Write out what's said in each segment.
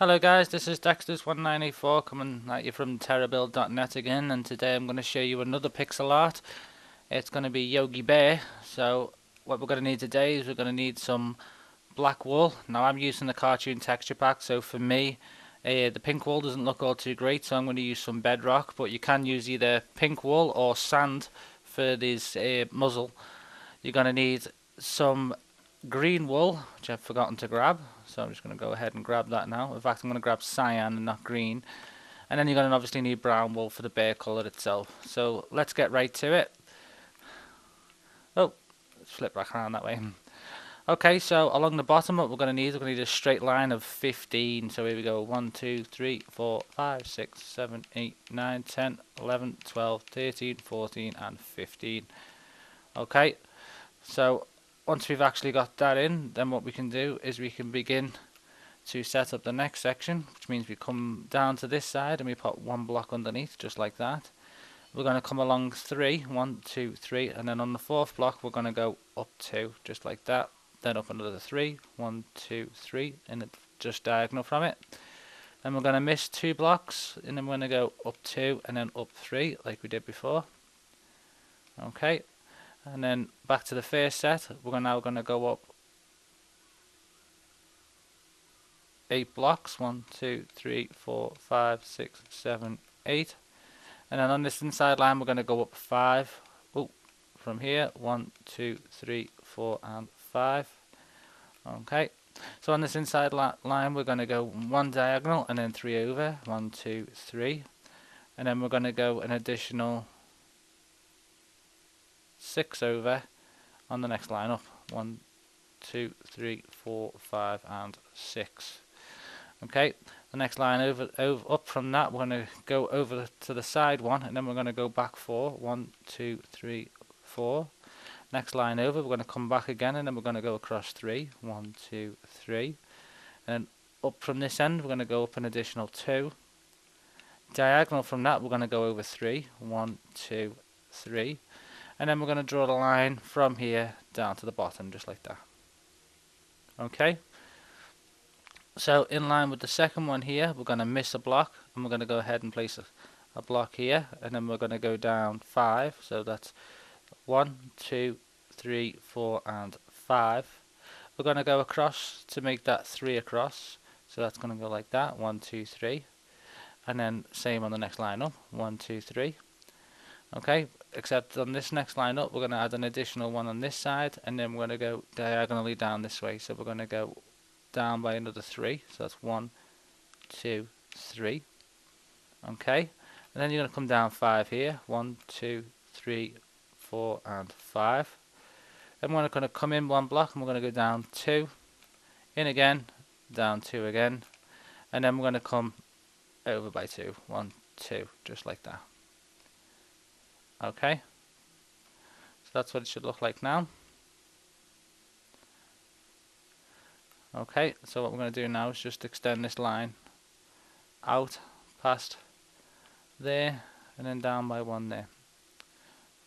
Hello guys, this is Dexter's1984 coming at you from terrabuild.net again, and today I'm going to show you another pixel art. It's going to be Yogibear. So what we're going to need today is we're going to need some black wool. Now I'm using the cartoon texture pack, so for me the pink wool doesn't look all too great, so I'm going to use some bedrock, but you can use either pink wool or sand for this muzzle. You're going to need some green wool, which I've forgotten to grab, so I'm just going to go ahead and grab that now. In fact, I'm going to grab cyan and not green. And then you're going to obviously need brown wool for the bear colour itself. So let's get right to it. Oh, let's flip back around that way. Okay, so along the bottom, what we're going to need a straight line of 15. So here we go: 1, 2, 3, 4, 5, 6, 7, 8, 9, 10, 11, 12, 13, 14, and 15. Okay, so once we've actually got that in, then what we can do is we can begin to set up the next section, which means we come down to this side and we put one block underneath, just like that. We're going to come along 3, 1, 2, 3, and then on the fourth block we're going to go up 2, just like that. Then up another 3, 1, 2, 3, and it's just diagonal from it. Then we're going to miss 2 blocks, and then we're going to go up 2 and then up 3, like we did before. Okay. And then back to the first set, we're now going to go up 8 blocks, 1, 2, 3, 4, 5, 6, 7, 8. And then on this inside line, we're going to go up 5. Oh, from here, 1, 2, 3, 4, and 5. Okay, so on this inside line, we're going to go 1 diagonal and then 3 over, 1, 2, 3. And then we're going to go an additional 6 over on the next line up. 1, 2, 3, 4, 5, and 6. Okay, the next line up from that, we're going to go over to the side one, and then we're going to go back 4. 1, 2, 3, 4. Next line over, we're going to come back again, and then we're going to go across 3. 1, 2, 3. And then up from this end, we're going to go up an additional 2. Diagonal from that, we're going to go over 3. 1, 2, 3. And then we're going to draw the line from here down to the bottom, just like that. Okay. So in line with the second one here, we're going to miss a block, and we're going to go ahead and place a block here, and then we're going to go down 5. So that's 1, 2, 3, 4, and 5. We're going to go across to make that 3 across. So that's going to go like that: 1, 2, 3. And then same on the next line up: 1, 2, 3. Okay, except on this next line up, we're going to add an additional one on this side, and then we're going to go diagonally down this way. So we're going to go down by another 3. So that's 1, 2, 3. Okay, and then you're going to come down 5 here: 1, 2, 3, 4, and 5. Then we're going to come in 1 block, and we're going to go down 2, in again, down 2 again, and then we're going to come over by 2. 1, 2, just like that. Okay, so that's what it should look like now. Okay, so what we're going to do now is just extend this line out past there and then down by 1 there.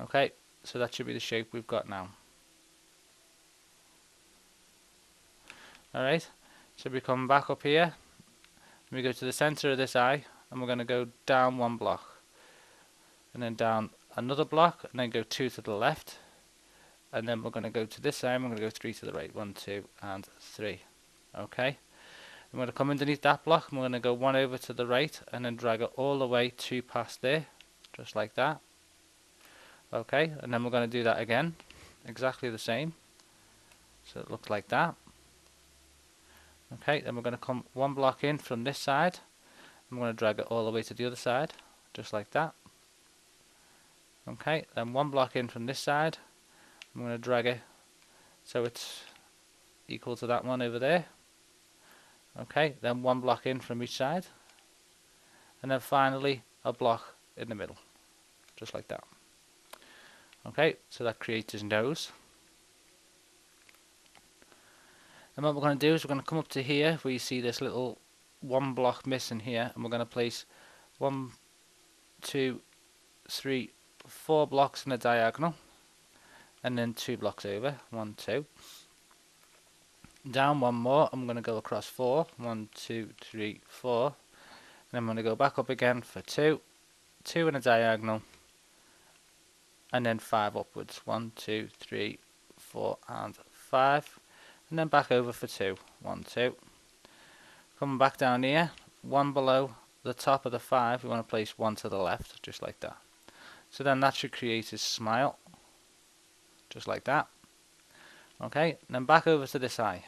Okay, so that should be the shape we've got now. Alright, so we come back up here, and we go to the center of this eye, and we're going to go down 1 block, and then down another block, and then go 2 to the left, and then we're going to go to this side, and we're going to go 3 to the right: 1, 2, and 3. Okay, I'm going to come underneath that block, and we're going to go 1 over to the right, and then drag it all the way 2 past there, just like that. Okay, and then we're going to do that again, exactly the same, so it looks like that. Okay, then we're going to come 1 block in from this side, and we're going to drag it all the way to the other side, just like that. Okay, then 1 block in from this side, I'm going to drag it so it's equal to that one over there. Okay, then 1 block in from each side, and then finally a block in the middle, just like that. Okay, so that creates his nose. And what we're going to do is we're going to come up to here where you see this little 1 block missing here, and we're going to place 1, 2, 3, 4 blocks in a diagonal, and then 2 blocks over: 1, 2. Down one more, I'm going to go across 4. 1, 2, 3, 4. And I'm going to go back up again for 2. 2 in a diagonal. And then 5 upwards. 1, 2, 3, 4, and 5. And then back over for 2. 1, 2. Coming back down here, 1 below the top of the 5, we want to place 1 to the left, just like that. So then that should create his smile, just like that. Okay, and then back over to this eye.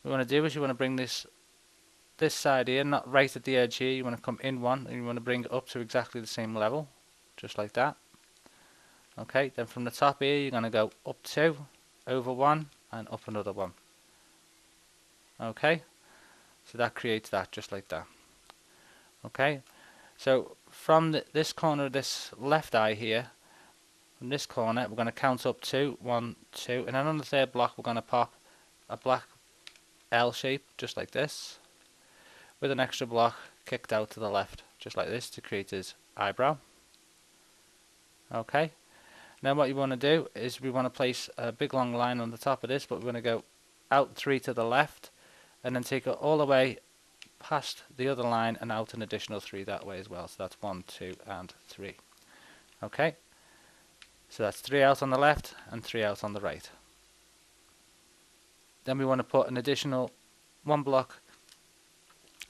What you want to do is you want to bring this side here, not right at the edge here, you want to come in 1, and you want to bring it up to exactly the same level, just like that. Okay, then from the top here, you're going to go up 2, over 1, and up another 1. Okay, so that creates that, just like that. Okay, so from this corner of this left eye here, from this corner, we're going to count up 2, 1, 2, and then on the third block, we're going to pop a black L shape, just like this, with an extra block kicked out to the left, just like this, to create his eyebrow. Okay, now what you want to do is we want to place a big long line on the top of this, but we're going to go out 3 to the left, and then take it all the way past the other line and out an additional 3 that way as well. So that's 1, 2, and 3. Okay, so that's 3 out on the left and 3 out on the right. Then we want to put an additional 1 block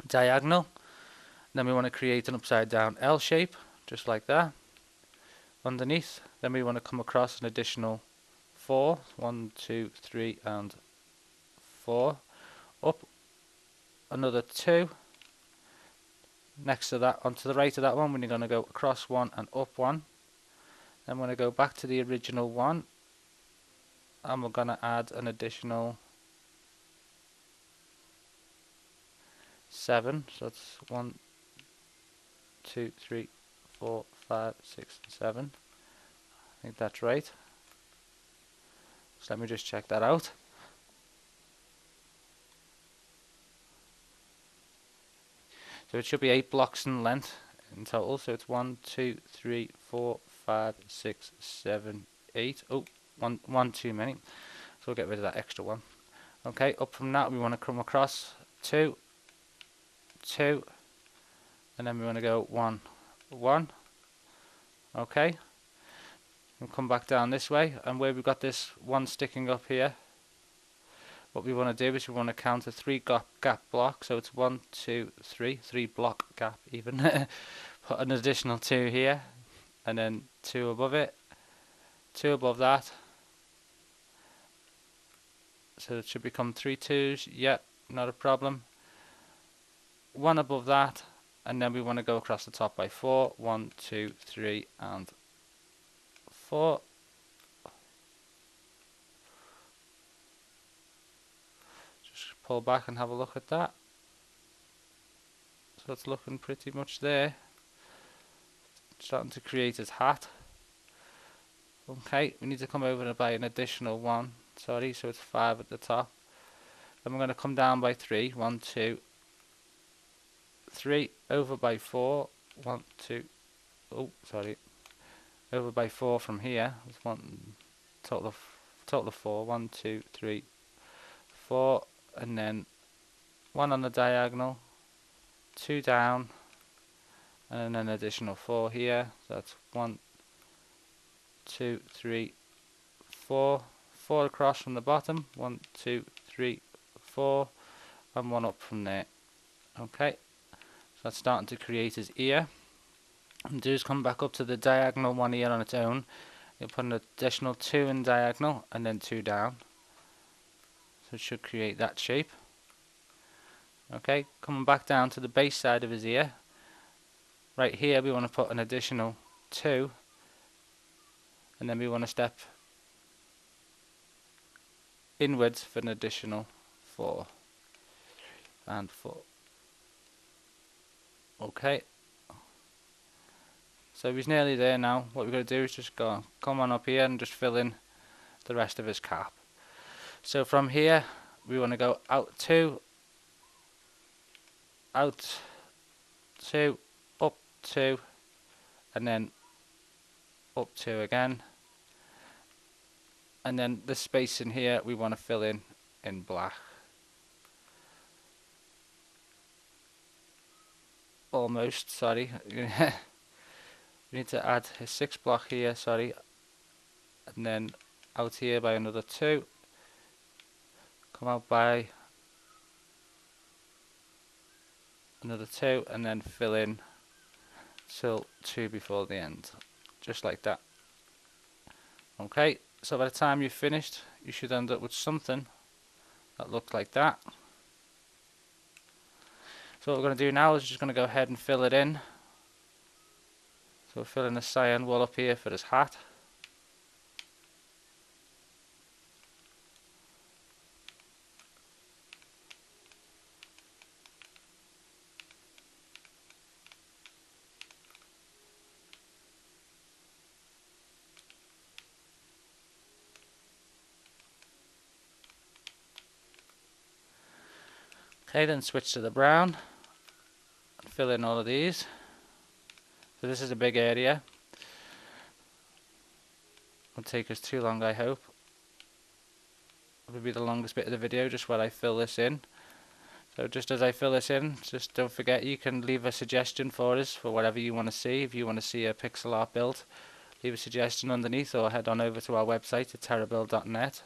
diagonal. Then we want to create an upside down L shape, just like that, underneath. Then we want to come across an additional 4, 1, 2, 3, and 4, up another 2, next to that, onto the right of that one, when you're going to go across 1 and up 1. Then we're going to go back to the original 1, and we're going to add an additional 7, so it's 1, 2, 3, 4, 5, 6, 7. I think that's right. So let me just check that out. So it should be 8 blocks in length in total. So it's 1, 2, 3, 4, 5, 6, 7, 8. Oh, one too many. So we'll get rid of that extra one. Okay, up from that we want to come across 2, 2, and then we want to go 1, 1. Okay, we'll come back down this way, and where we've got this 1 sticking up here, what we want to do is we want to count a 3 gap block. So it's 1, 2, 3, 3 block gap even. Put an additional 2 here, and then 2 above it, 2 above that. So it should become 3 2s. Yep, not a problem. 1 above that, and then we want to go across the top by 4. 1, 2, 3, and 4. Just pull back and have a look at that. So it's looking pretty much there. Starting to create his hat. Okay, we need to come over by an additional 1. Sorry, so it's 5 at the top. Then we're going to come down by 3. 1, 2, 3. Over by 4. 1, 2. Oh, sorry. Over by 4 from here. There's one total of 4. 1, 2, 3, 4, and then 1 on the diagonal. 2 down, and then an additional 4 here. So that's 1, 2, 3, 4. 4 across from the bottom. 1, 2, 3, 4, and 1 up from there. Okay, so that's starting to create his ear. And do is come back up to the diagonal 1 here on its own. You'll put an additional 2 in diagonal, and then 2 down. So it should create that shape. Okay, coming back down to the base side of his ear. Right here we want to put an additional 2, and then we want to step inwards for an additional 4 and 4. Okay, so he's nearly there now. What we're going to do is just come on up here and just fill in the rest of his cap. So from here we want to go out 2, out 2, up 2, and then up 2 again. And then the space in here we want to fill in in black. Almost, sorry. We need to add a 6 block here, sorry, and then out here by another 2. Come out by another 2, and then fill in till 2 before the end, just like that. Okay, so by the time you've finished, you should end up with something that looks like that. So what we're going to do now is just going to go ahead and fill it in. So we'll fill in the cyan wool up here for his hat. Okay, then switch to the brown and fill in all of these. So this is a big area. Won't take us too long, I hope. It will be the longest bit of the video, just while I fill this in. So just as I fill this in, just don't forget you can leave a suggestion for us for whatever you want to see. If you want to see a pixel art build, leave a suggestion underneath, or head on over to our website at terrabuild.net.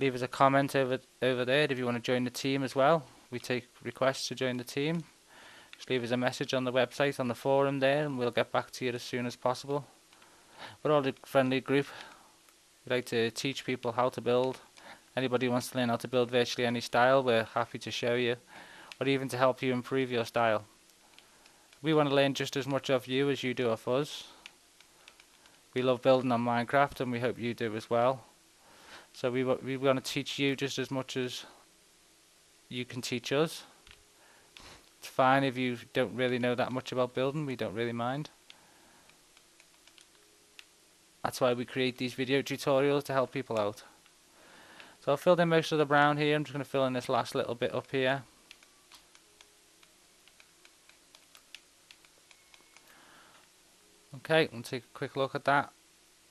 Leave us a comment over there if you want to join the team as well. We take requests to join the team. Just leave us a message on the website, on the forum there, and we'll get back to you as soon as possible. We're all a friendly group. We like to teach people how to build. Anybody who wants to learn how to build virtually any style, we're happy to show you, or even to help you improve your style. We want to learn just as much of you as you do of us. We love building on Minecraft, and we hope you do as well. So we want to teach you just as much as you can teach us. It's fine if you don't really know that much about building, we don't really mind. That's why we create these video tutorials, to help people out. So I've filled in most of the brown here. I'm just going to fill in this last little bit up here. Okay, we'll take a quick look at that.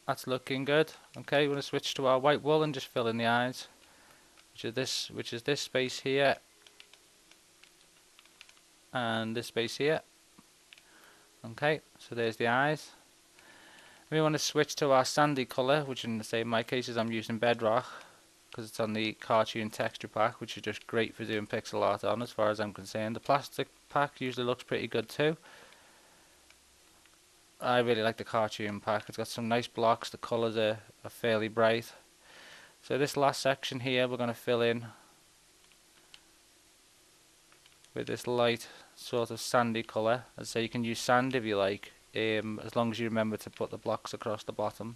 That's looking good. Okay, we're going to switch to our white wool and just fill in the eyes, which is this space here and this space here. Okay, so there's the eyes. We want to switch to our sandy colour, which in my case is I'm using bedrock, because it's on the cartoon texture pack, which is just great for doing pixel art on, as far as I'm concerned. The plastic pack usually looks pretty good too. I really like the cartoon pack. It's got some nice blocks. The colours are fairly bright. So this last section here we're going to fill in with this light sort of sandy colour. As I say, you can use sand if you like, as long as you remember to put the blocks across the bottom,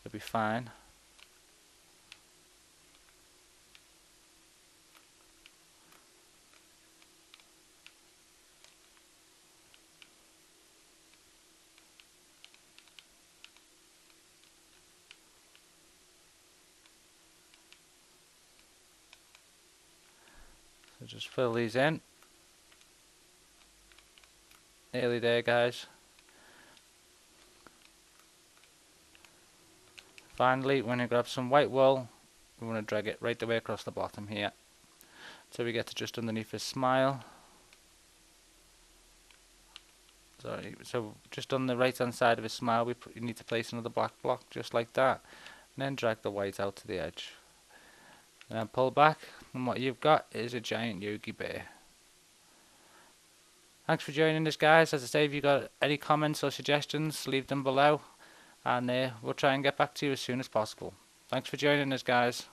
you'll be fine. So just fill these in. Nearly there, guys. Finally, when you grab some white wool, we want to drag it right the way across the bottom here, so we get to just underneath his smile. Sorry, so just on the right hand side of his smile, we need to place another black block just like that, and then drag the white out to the edge. And then pull back, and what you've got is a giant Yogibear. Thanks for joining us, guys. As I say, if you've got any comments or suggestions, leave them below, and we'll try and get back to you as soon as possible. Thanks for joining us, guys.